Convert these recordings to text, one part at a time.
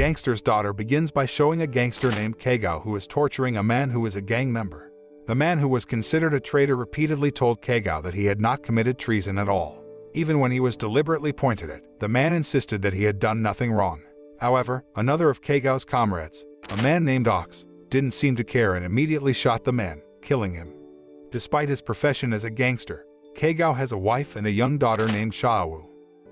Gangster's Daughter begins by showing a gangster named Kagao who is torturing a man who is a gang member. The man who was considered a traitor repeatedly told Kagao that he had not committed treason at all. Even when he was deliberately pointed at, the man insisted that he had done nothing wrong. However, another of Kagao's comrades, a man named Ox, didn't seem to care and immediately shot the man, killing him. Despite his profession as a gangster, Kagao has a wife and a young daughter named Xiaowu.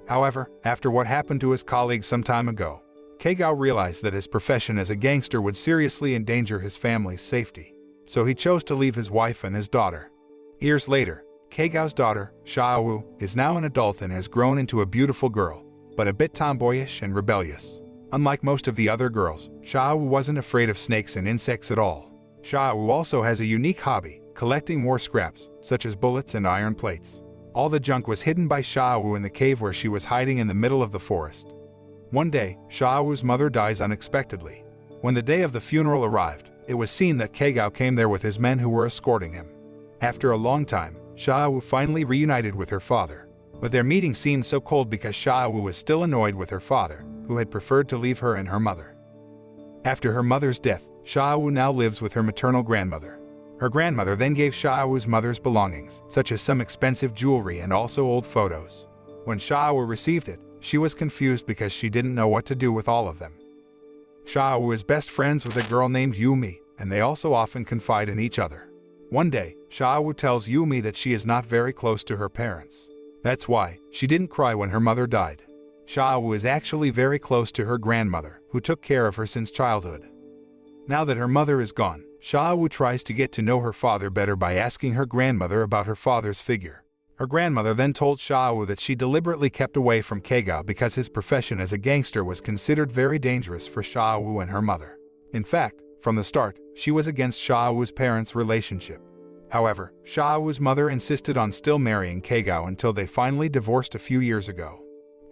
However, after what happened to his colleague some time ago, Kagao realized that his profession as a gangster would seriously endanger his family's safety. So he chose to leave his wife and his daughter. Years later, Kagao's daughter, Xiaowu, is now an adult and has grown into a beautiful girl, but a bit tomboyish and rebellious. Unlike most of the other girls, Xiaowu wasn't afraid of snakes and insects at all. Xiaowu also has a unique hobby, collecting war scraps, such as bullets and iron plates. All the junk was hidden by Xiaowu in the cave where she was hiding in the middle of the forest. One day, Xiaowu's mother dies unexpectedly. When the day of the funeral arrived, it was seen that Kagao came there with his men who were escorting him. After a long time, Xiaowu finally reunited with her father. But their meeting seemed so cold because Xiaowu was still annoyed with her father, who had preferred to leave her and her mother. After her mother's death, Xiaowu now lives with her maternal grandmother. Her grandmother then gave Xiaowu's mother's belongings, such as some expensive jewelry and also old photos. When Xiaowu received it, she was confused because she didn't know what to do with all of them. Xiaowu is best friends with a girl named Yumi, and they also often confide in each other. One day, Xiaowu tells Yumi that she is not very close to her parents. That's why she didn't cry when her mother died. Xiaowu is actually very close to her grandmother, who took care of her since childhood. Now that her mother is gone, Xiaowu tries to get to know her father better by asking her grandmother about her father's figure. Her grandmother then told Xiaowu that she deliberately kept away from Kagao because his profession as a gangster was considered very dangerous for Xiaowu and her mother. In fact, from the start, she was against Xiaowu's parents' relationship. However, Xiaowu's mother insisted on still marrying Kagao until they finally divorced a few years ago.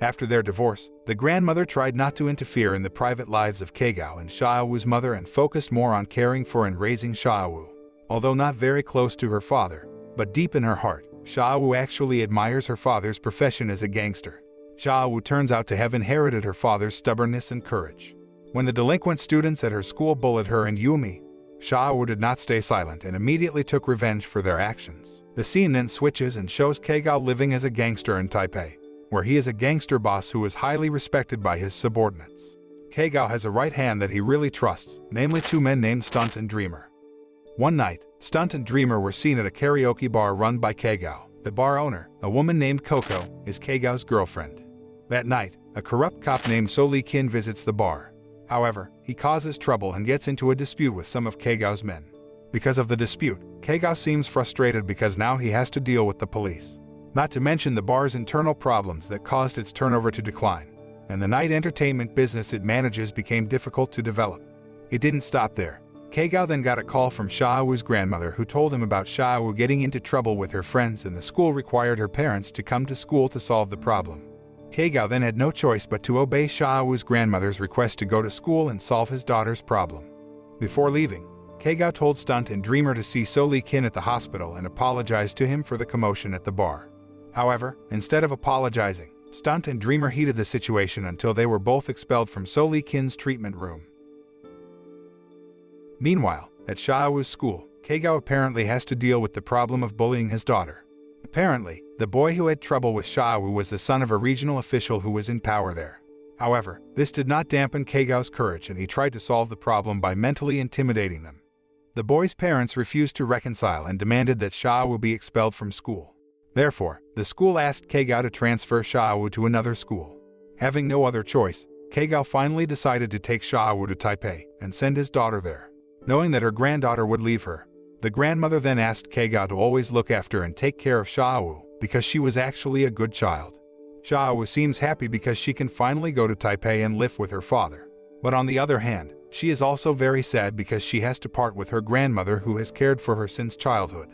After their divorce, the grandmother tried not to interfere in the private lives of Kagao and Xiaowu's mother and focused more on caring for and raising Xiaowu. Although not very close to her father, but deep in her heart, Xiaowu actually admires her father's profession as a gangster. Xiaowu turns out to have inherited her father's stubbornness and courage. When the delinquent students at her school bullied her and Yumi, Xiaowu did not stay silent and immediately took revenge for their actions. The scene then switches and shows Kagao living as a gangster in Taipei, where he is a gangster boss who is highly respected by his subordinates. Kagao has a right hand that he really trusts, namely two men named Stunt and Dreamer. One night, Stunt and Dreamer were seen at a karaoke bar run by Kagao. The bar owner, a woman named Coco, is Kagao's girlfriend. That night, a corrupt cop named So Lee Kin visits the bar. However, he causes trouble and gets into a dispute with some of Kagao's men. Because of the dispute, Kagao seems frustrated because now he has to deal with the police. Not to mention the bar's internal problems that caused its turnover to decline, and the night entertainment business it manages became difficult to develop. It didn't stop there. Kagao then got a call from Xiaowu's grandmother who told him about Xiaowu getting into trouble with her friends and the school required her parents to come to school to solve the problem. Kagao then had no choice but to obey Xiaowu's grandmother's request to go to school and solve his daughter's problem. Before leaving, Kagao told Stunt and Dreamer to see So Lee Kin at the hospital and apologized to him for the commotion at the bar. However, instead of apologizing, Stunt and Dreamer heated the situation until they were both expelled from So Lee Kin's treatment room. Meanwhile, at Xiaowu's school, Kagao apparently has to deal with the problem of bullying his daughter. Apparently, the boy who had trouble with Xiaowu was the son of a regional official who was in power there. However, this did not dampen Kagao's courage and he tried to solve the problem by mentally intimidating them. The boy's parents refused to reconcile and demanded that Xiaowu be expelled from school. Therefore, the school asked Kagao to transfer Xiaowu to another school. Having no other choice, Kagao finally decided to take Xiaowu to Taipei and send his daughter there. Knowing that her granddaughter would leave her, the grandmother then asked Kagao to always look after and take care of Xiaowu because she was actually a good child. Xiaowu seems happy because she can finally go to Taipei and live with her father. But on the other hand, she is also very sad because she has to part with her grandmother who has cared for her since childhood.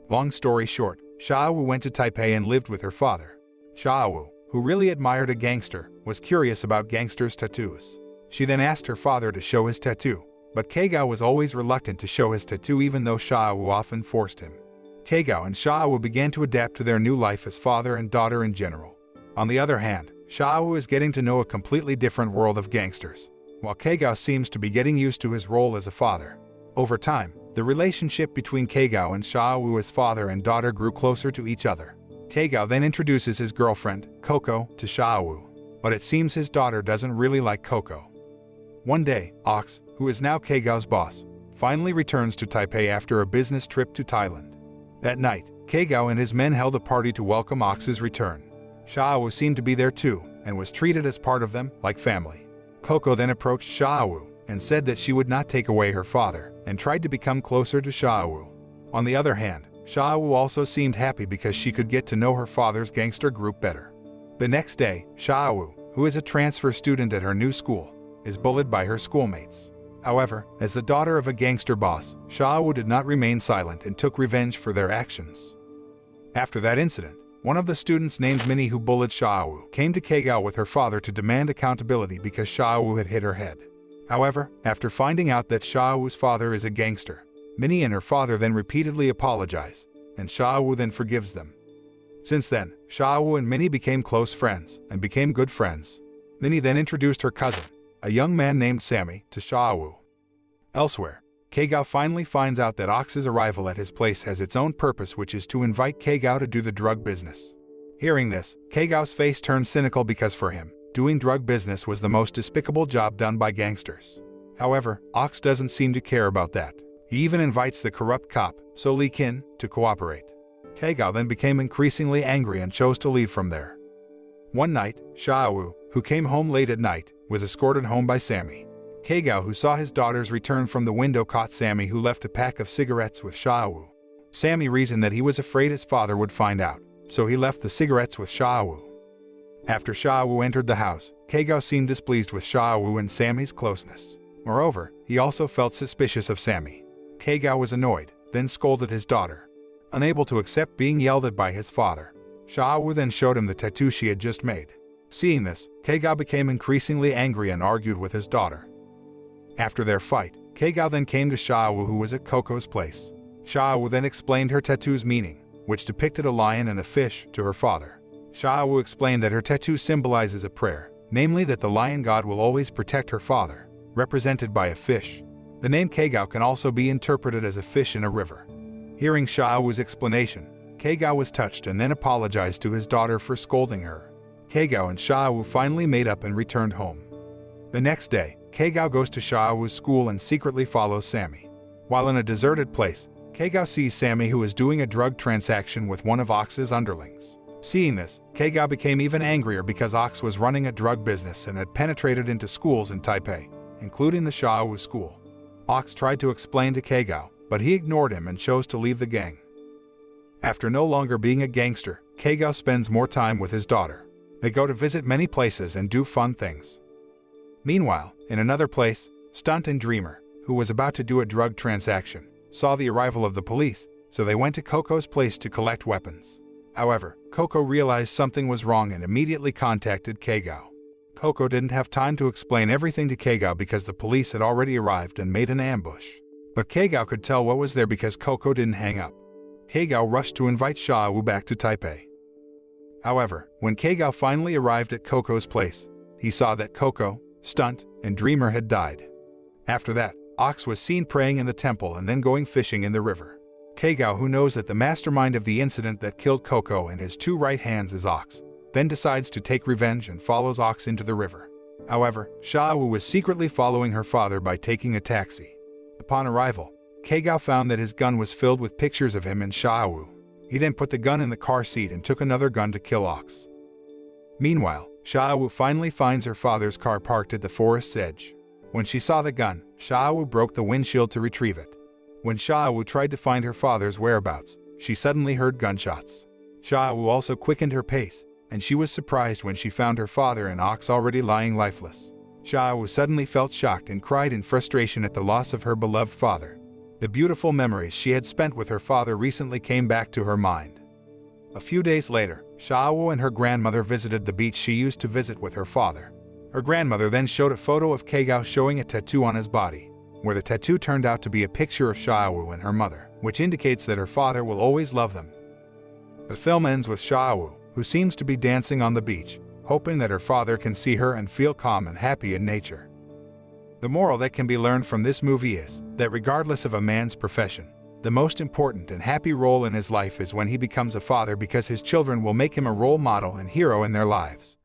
Long story short, Xiaowu went to Taipei and lived with her father. Xiaowu, who really admired a gangster, was curious about gangsters' tattoos. She then asked her father to show his tattoo, but Kagao was always reluctant to show his tattoo even though Xiaowu often forced him. Kagao and Xiaowu began to adapt to their new life as father and daughter in general. On the other hand, Xiaowu is getting to know a completely different world of gangsters. while Keigao seems to be getting used to his role as a father. Over time, the relationship between Keigao and Xiaowu as father and daughter grew closer to each other. Keigao then introduces his girlfriend, Coco, to Xiaowu, but it seems his daughter doesn't really like Coco. One day, Ox, who is now Keigao's boss, finally returns to Taipei after a business trip to Thailand. That night, Keigao and his men held a party to welcome Ox's return. Xiaowu seemed to be there too, and was treated as part of them, like family. Coco then approached Xiaowu and said that she would not take away her father, and tried to become closer to Xiaowu. On the other hand, Xiaowu also seemed happy because she could get to know her father's gangster group better. The next day, Xiaowu, who is a transfer student at her new school, is bullied by her schoolmates. However, as the daughter of a gangster boss, Xiaowu did not remain silent and took revenge for their actions. After that incident, one of the students named Minnie who bullied Xiaowu came to Keigao with her father to demand accountability because Xiaowu had hit her head. However, after finding out that Xiaowu's father is a gangster, Minnie and her father then repeatedly apologize, and Xiaowu then forgives them. Since then, Xiaowu and Minnie became close friends and became good friends. Minnie then introduced her cousin, a young man named Sammy, to Xiaowu. Elsewhere, Keigao finally finds out that Ox's arrival at his place has its own purpose, which is to invite Keigao to do the drug business. Hearing this, Keigao's face turns cynical because for him, doing drug business was the most despicable job done by gangsters. However, Ox doesn't seem to care about that. He even invites the corrupt cop, So Li Qin, to cooperate. Keigao then became increasingly angry and chose to leave from there. One night, Xiaowu, who came home late at night, was escorted home by Sammy. Keigao, who saw his daughters return from the window, caught Sammy, who left a pack of cigarettes with Xiaowu. Sammy reasoned that he was afraid his father would find out, so he left the cigarettes with Xiaowu. After Xiaowu entered the house, Keigao seemed displeased with Xiaowu and Sammy's closeness. Moreover, he also felt suspicious of Sammy. Keigao was annoyed, then scolded his daughter. Unable to accept being yelled at by his father, Xiaowu then showed him the tattoo she had just made. Seeing this, Keigao became increasingly angry and argued with his daughter. After their fight, Keigao then came to Xiaowu, who was at Coco's place. Xiaowu then explained her tattoo's meaning, which depicted a lion and a fish, to her father. Xiaowu explained that her tattoo symbolizes a prayer, namely that the lion god will always protect her father, represented by a fish. The name Keigao can also be interpreted as a fish in a river. Hearing Xiaowu's explanation, Keigao was touched and then apologized to his daughter for scolding her. Keigao and Xiaowu finally made up and returned home. The next day, Keigao goes to Xiaowu's school and secretly follows Sammy. While in a deserted place, Keigao sees Sammy, who is doing a drug transaction with one of Ox's underlings. Seeing this, Keigao became even angrier because Ox was running a drug business and had penetrated into schools in Taipei, including the Xiaowu school. Ox tried to explain to Keigao, but he ignored him and chose to leave the gang. After no longer being a gangster, Keigao spends more time with his daughter. They go to visit many places and do fun things. Meanwhile, in another place, Stunt and Dreamer, who was about to do a drug transaction, saw the arrival of the police, so they went to Coco's place to collect weapons. However, Coco realized something was wrong and immediately contacted Keigao. Coco didn't have time to explain everything to Keigao because the police had already arrived and made an ambush. But Keigao could tell what was there because Coco didn't hang up. Keigao rushed to invite Xiaowu back to Taipei. However, when Keigao finally arrived at Coco's place, he saw that Coco, Stunt, and Dreamer had died. After that, Ox was seen praying in the temple and then going fishing in the river. Keigao, who knows that the mastermind of the incident that killed Coco and his two right hands is Ox, then decides to take revenge and follows Ox into the river. However, Xiaowu was secretly following her father by taking a taxi. Upon arrival, Keigao found that his gun was filled with pictures of him and Xiaowu. He then put the gun in the car seat and took another gun to kill Ox. Meanwhile, Xiaowu finally finds her father's car parked at the forest's edge. When she saw the gun, Xiaowu broke the windshield to retrieve it. When Xiaowu tried to find her father's whereabouts, she suddenly heard gunshots. Xiaowu also quickened her pace, and she was surprised when she found her father and Ox already lying lifeless. Xiaowu suddenly felt shocked and cried in frustration at the loss of her beloved father. The beautiful memories she had spent with her father recently came back to her mind. A few days later, Xiaowu and her grandmother visited the beach she used to visit with her father. Her grandmother then showed a photo of Keigao showing a tattoo on his body, where the tattoo turned out to be a picture of Xiaowu and her mother, which indicates that her father will always love them. The film ends with Xiaowu, who seems to be dancing on the beach, hoping that her father can see her and feel calm and happy in nature. The moral that can be learned from this movie is that regardless of a man's profession, the most important and happy role in his life is when he becomes a father, because his children will make him a role model and hero in their lives.